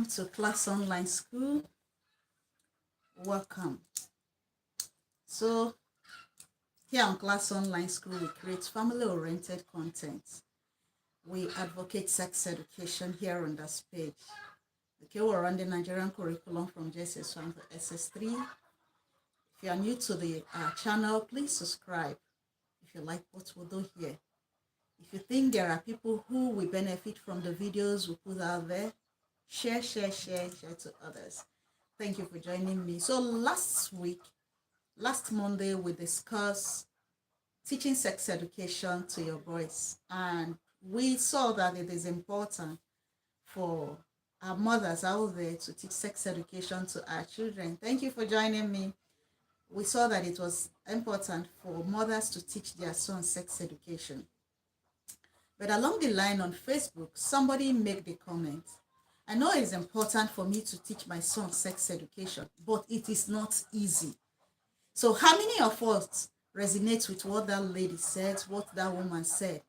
to Class Online School. Welcome. So, here on Class Online School, we create family-oriented content. We advocate sex education here on this page. Okay, we're on the Nigerian curriculum from JSS1 to SS3. If you are new to the channel, please subscribe if you like what we do here. If you think there are people who will benefit from the videos we put out there, share to others. Thank you for joining me. So last Monday, we discussed teaching sex education to your boys, and we saw that it is important for our mothers out there to teach sex education to our children. Thank you for joining me. We saw that it was important for mothers to teach their sons sex education. But along the line on Facebook, somebody made the comment, I know it's important for me to teach my son sex education, but it is not easy. So how many of us resonate with what that lady said, what that woman said?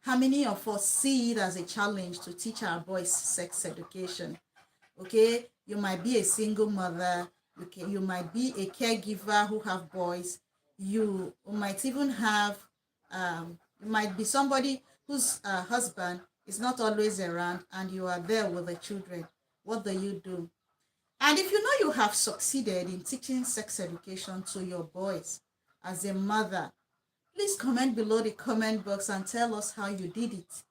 How many of us see it as a challenge to teach our boys sex education? Okay, you might be a single mother, you might be a caregiver who have boys, you might even have, you might be somebody whose husband is not always around and you are there with the children. What do you do? And if you know you have succeeded in teaching sex education to your boys as a mother, please comment below the comment box and tell us how you did it.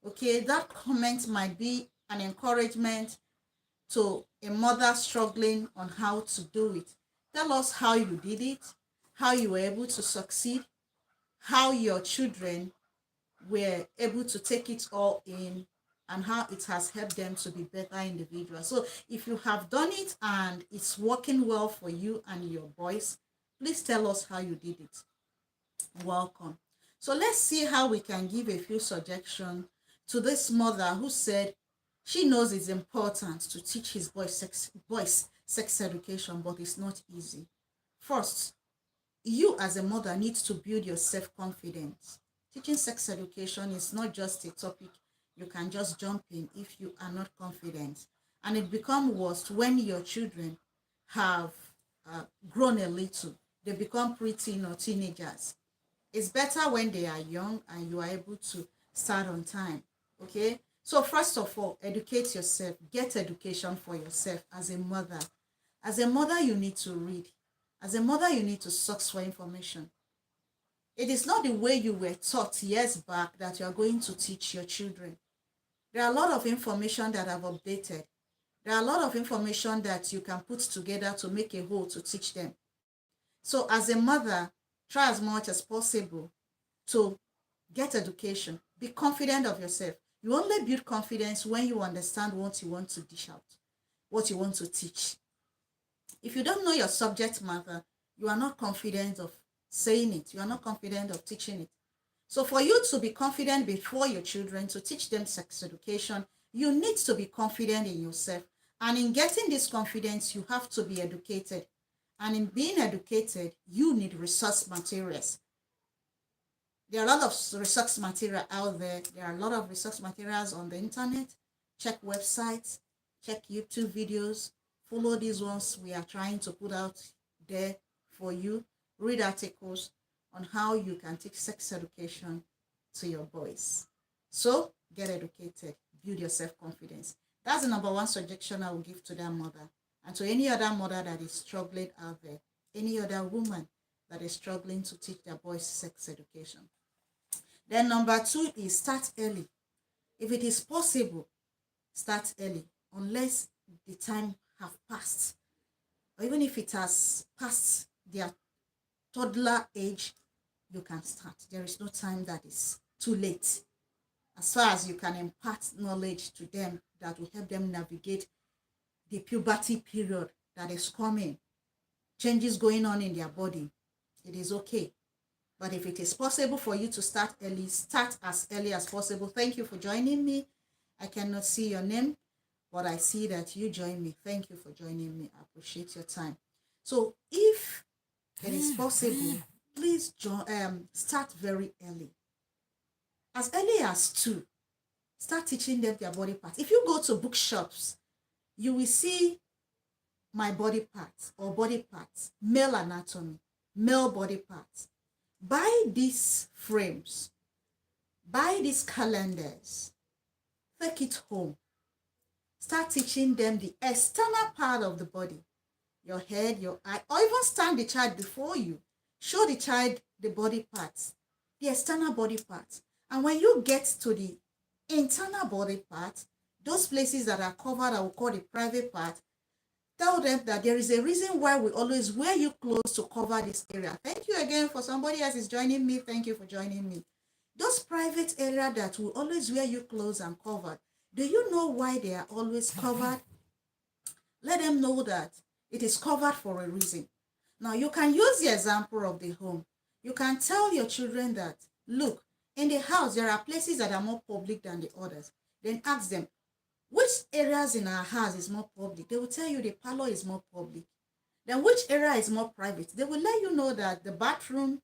Okay, that comment might be an encouragement to a mother struggling on how to do it. Tell us how you did it, how you were able to succeed, how your children were able to take it all in, and how it has helped them to be better individuals. So if you have done it and it's working well for you and your boys, please tell us how you did it. Welcome. So let's see how we can give a few suggestions to this mother who said she knows it's important to teach his boys sex education, but it's not easy. First, you as a mother need to build your self-confidence. Teaching sex education is not just a topic you can just jump in if you are not confident. And it becomes worse when your children have grown a little. They become preteen or teenagers. It's better when they are young and you are able to start on time. Okay? So first of all, educate yourself. Get education for yourself as a mother. As a mother, you need to read. As a mother, you need to search for information. It is not the way you were taught years back that you are going to teach your children. There are a lot of information that have updated. There are a lot of information that you can put together to make a whole to teach them. So as a mother, try as much as possible to get education. Be confident of yourself. You only build confidence when you understand what you want to dish out, what you want to teach. If you don't know your subject matter, you are not confident of saying it. You are not confident of teaching it. So for you to be confident before your children, to teach them sex education, you need to be confident in yourself. And in getting this confidence, you have to be educated. And in being educated, you need resource materials. There are a lot of resource material out there. There are a lot of resource materials on the internet. Check websites, check YouTube videos, follow these ones we are trying to put out there for you. Read articles on how you can teach sex education to your boys. So get educated, build your self-confidence. That's the number one suggestion I will give to that mother and to any other mother that is struggling out there, any other woman that is struggling to teach their boys sex education. Then number two is start early. If it is possible, start early, unless the time have passed. Or even if it has passed their toddler age, you can start. There is no time that is too late. As far as you can impart knowledge to them that will help them navigate the puberty period that is coming, changes going on in their body, it is okay. But if it is possible for you to start early, start as early as possible. Thank you for joining me. I cannot see your name, but I see that you join me. Thank you for joining me. I appreciate your time. So if it is possible, please start very early. As early as 2, start teaching them their body parts. If you go to bookshops, you will see my body parts or body parts, male anatomy, male body parts. Buy these frames, buy these calendars, take it home. Start teaching them the external part of the body, your head, your eye, or even stand the child before you. Show the child the body parts, the external body parts. And when you get to the internal body parts, those places that are covered, I will call the private part, tell them that there is a reason why we always wear you clothes to cover this area. Thank you again for somebody else is joining me. Thank you for joining me. Those private area that will always wear you clothes and covered, do you know why they are always covered? Let them know that it is covered for a reason. Now, you can use the example of the home. You can tell your children that, look, in the house, there are places that are more public than the others. Then ask them, which areas in our house is more public? They will tell you the parlor is more public. Then which area is more private? They will let you know that the bathroom,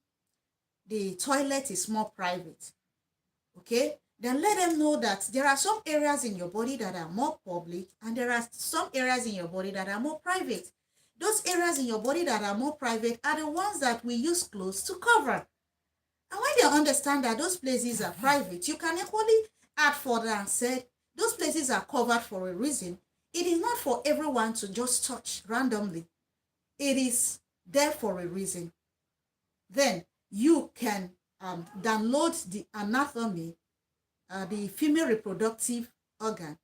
the toilet is more private. Okay? Then let them know that there are some areas in your body that are more public and there are some areas in your body that are more private. Those areas in your body that are more private are the ones that we use clothes to cover. And when they understand that those places are private, you can equally add further and say, those places are covered for a reason. It is not for everyone to just touch randomly. It is there for a reason. Then you can download the anatomy, the female reproductive organ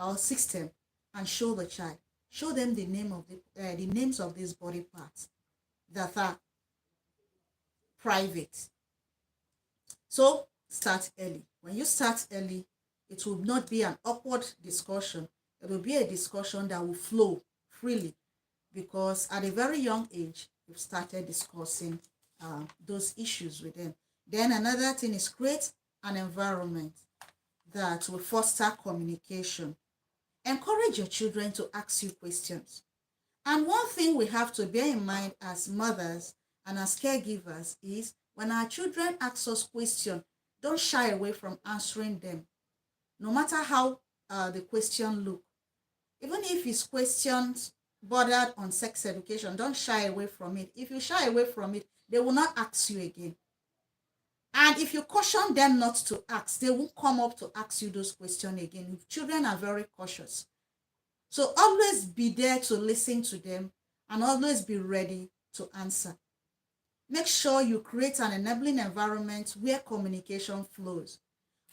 or system, and show the child. Show them the names of these body parts that are private. So start early. When you start early, it will not be an awkward discussion. It will be a discussion that will flow freely because at a very young age, you've started discussing those issues with them. Then another thing is create an environment that will foster communication. Encourage your children to ask you questions. And one thing we have to bear in mind as mothers and as caregivers is when our children ask us questions, don't shy away from answering them, no matter how the question look. Even if it's questions bordered on sex education, don't shy away from it. If you shy away from it, they will not ask you again. And if you caution them not to ask, they won't come up to ask you those questions again. Children are very cautious. So always be there to listen to them and always be ready to answer. Make sure you create an enabling environment where communication flows.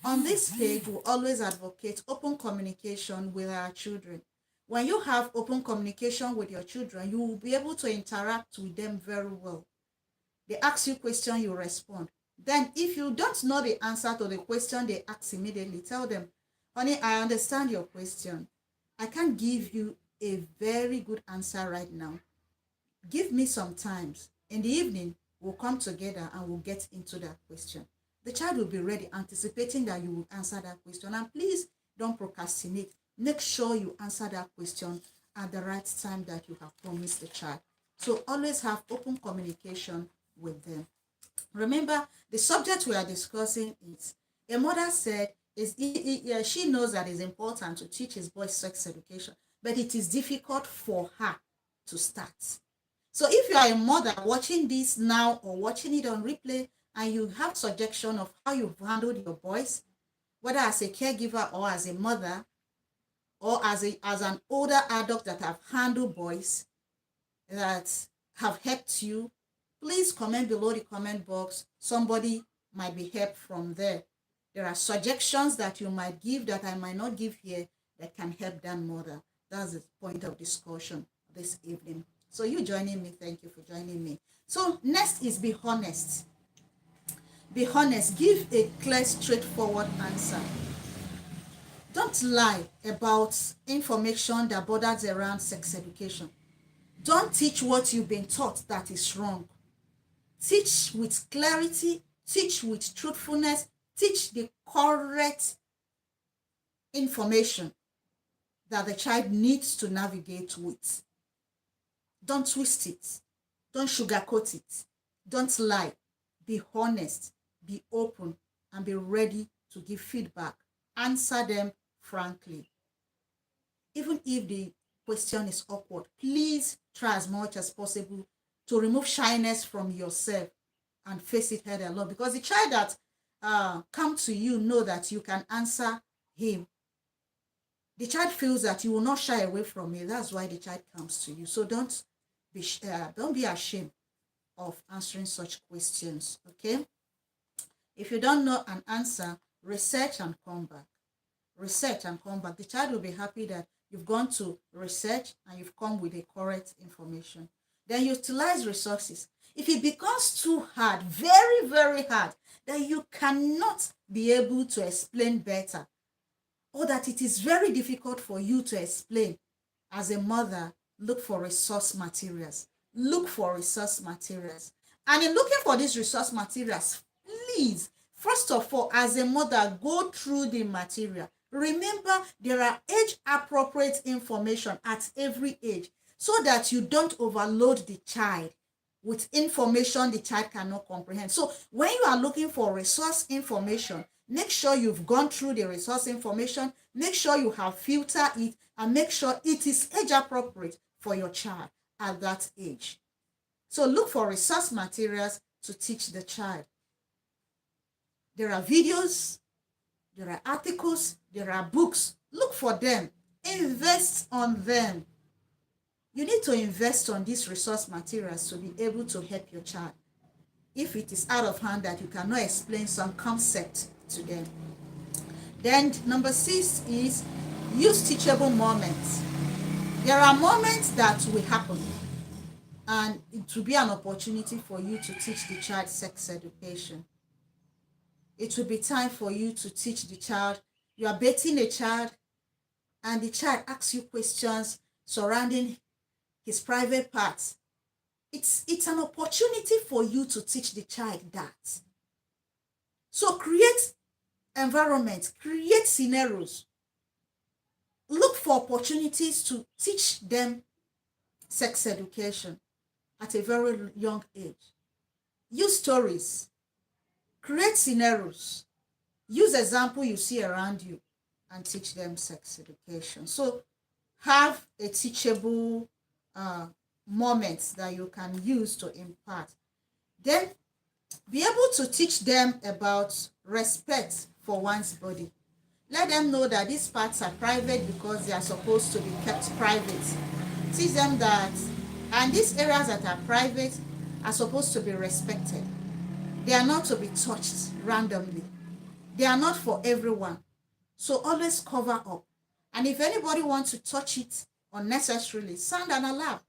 On this page, we always advocate open communication with our children. When you have open communication with your children, you will be able to interact with them very well. They ask you a question, you respond. Then if you don't know the answer to the question they ask immediately, tell them, honey, I understand your question. I can't give you a very good answer right now. Give me some time. In the evening, we'll come together and we'll get into that question. The child will be ready, anticipating that you will answer that question. And please don't procrastinate. Make sure you answer that question at the right time that you have promised the child. So always have open communication with them. Remember, the subject we are discussing is, a mother said, she knows that it's important to teach his boy sex education, but it is difficult for her to start. So if you are a mother watching this now or watching it on replay and you have suggestion of how you've handled your boys, whether as a caregiver or as a mother or as an older adult that have handled boys that have helped you, please comment below the comment box. Somebody might be helped from there. There are suggestions that you might give that I might not give here that can help that mother. That's the point of discussion this evening. So you joining me, thank you for joining me. So next is be honest. Be honest, give a clear, straightforward answer. Don't lie about information that borders around sex education. Don't teach what you've been taught that is wrong. Teach with clarity, teach with truthfulness, teach the correct information that the child needs to navigate with. Don't twist it. Don't sugarcoat it. Don't lie. Be honest, be open, and be ready to give feedback. Answer them frankly. even if the question is awkward, please try as much as possible to remove shyness from yourself and face it head on, because the child that come to you know that you can answer him. The child feels that you will not shy away from it. That's why the child comes to you. So don't be ashamed of answering such questions. Okay. If you don't know an answer, research and come back. Research and come back. The child will be happy that you've gone to research and you've come with the correct information. Then utilize resources. If it becomes too hard, very, very hard, that you cannot be able to explain better, or that it is very difficult for you to explain, as a mother, look for resource materials. Look for resource materials. And in looking for these resource materials, please, first of all, as a mother, go through the material. Remember, there are age-appropriate information at every age so that you don't overload the child with information the child cannot comprehend. So when you are looking for resource information, make sure you've gone through the resource information, make sure you have filtered it, and make sure it is age-appropriate for your child at that age. So look for resource materials to teach the child. There are videos, there are articles, there are books. Look for them. Invest on them. You need to invest on these resource materials to be able to help your child. If it is out of hand that you cannot explain some concept to them. Then number 6 is use teachable moments. There are moments that will happen, and it will be an opportunity for you to teach the child sex education. It will be time for you to teach the child. You are bathing a child, and the child asks you questions surrounding his private parts. It's an opportunity for you to teach the child that. So create environment, create scenarios. Look for opportunities to teach them sex education at a very young age. Use stories, create scenarios, use example you see around you, and teach them sex education. So have a teachable moments that you can use to impart. Then be able to teach them about respect for one's body. Let them know that these parts are private because they are supposed to be kept private. Teach them that, and these areas that are private are supposed to be respected. They are not to be touched randomly. They are not for everyone. So always cover up. And if anybody wants to touch it unnecessarily, sound an alarm.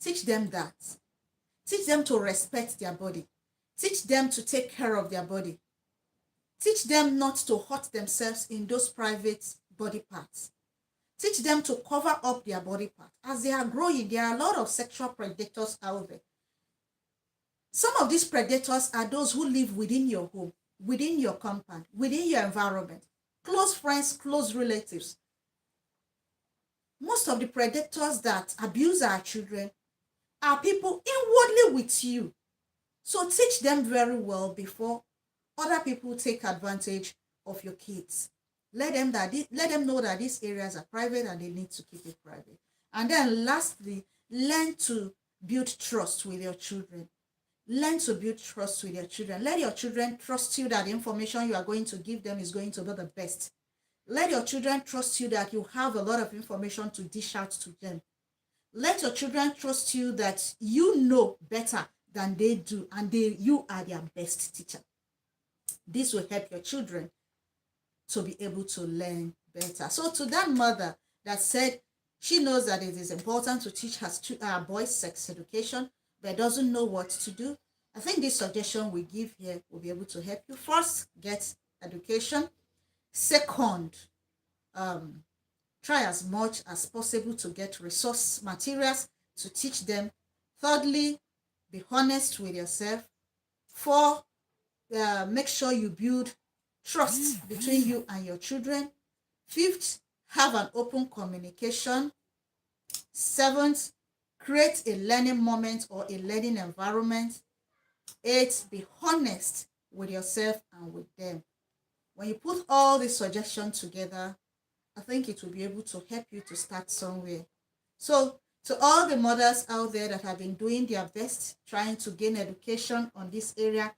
Teach them that. Teach them to respect their body. Teach them to take care of their body. Teach them not to hurt themselves in those private body parts. Teach them to cover up their body part. As they are growing, there are a lot of sexual predators out there. Some of these predators are those who live within your home, within your compound, within your environment, close friends, close relatives. Most of the predators that abuse our children are people inwardly with you. So teach them very well before other people take advantage of your kids. Let them know that these areas are private and they need to keep it private. And then lastly, learn to build trust with your children. Learn to build trust with your children. Let your children trust you that the information you are going to give them is going to be the best. Let your children trust you that you have a lot of information to dish out to them. Let your children trust you that you know better than they do, and you are their best teacher. This will help your children to be able to learn better. So to that mother that said she knows that it is important to teach her boys sex education, but doesn't know what to do, I think this suggestion we give here will be able to help you. First, get education. Second, try as much as possible to get resource materials to teach them. Thirdly, be honest with yourself. 4, make sure you build trust between you and your children. 5th, have an open communication. 7th, create a learning moment or a learning environment. 8th, be honest with yourself and with them. When you put all these suggestions together, I think it will be able to help you to start somewhere. So to all the mothers out there that have been doing their best, trying to gain education on this area,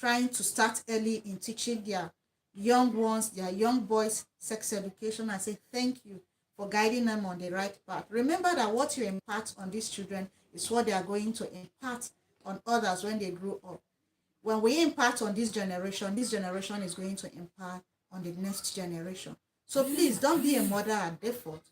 trying to start early in teaching their young ones, their young boys, sex education, I say thank you for guiding them on the right path. Remember that what you impart on these children is what they are going to impart on others when they grow up. When we impart on this generation is going to impart on the next generation. So please don't be a mother at default.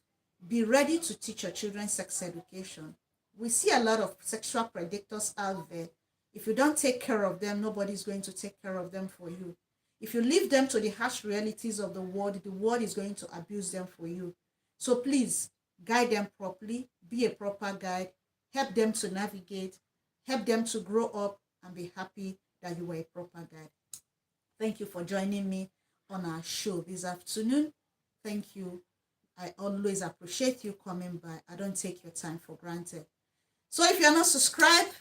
Be ready to teach your children sex education. We see a lot of sexual predators out there. If you don't take care of them, nobody's going to take care of them for you. If you leave them to the harsh realities of the world is going to abuse them for you. So please guide them properly, be a proper guide, help them to navigate, help them to grow up and be happy that you were a proper guide. Thank you for joining me on our show this afternoon. Thank you. I always appreciate you coming by. I don't take your time for granted. So if you're not subscribed,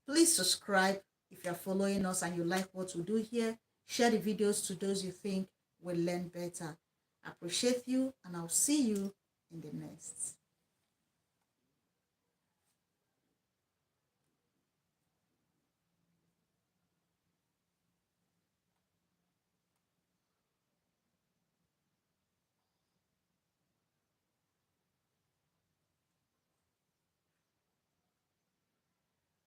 please subscribe. If you're following us and you like what we do here, share the videos to those you think will learn better. I appreciate you, and I'll see you in the next.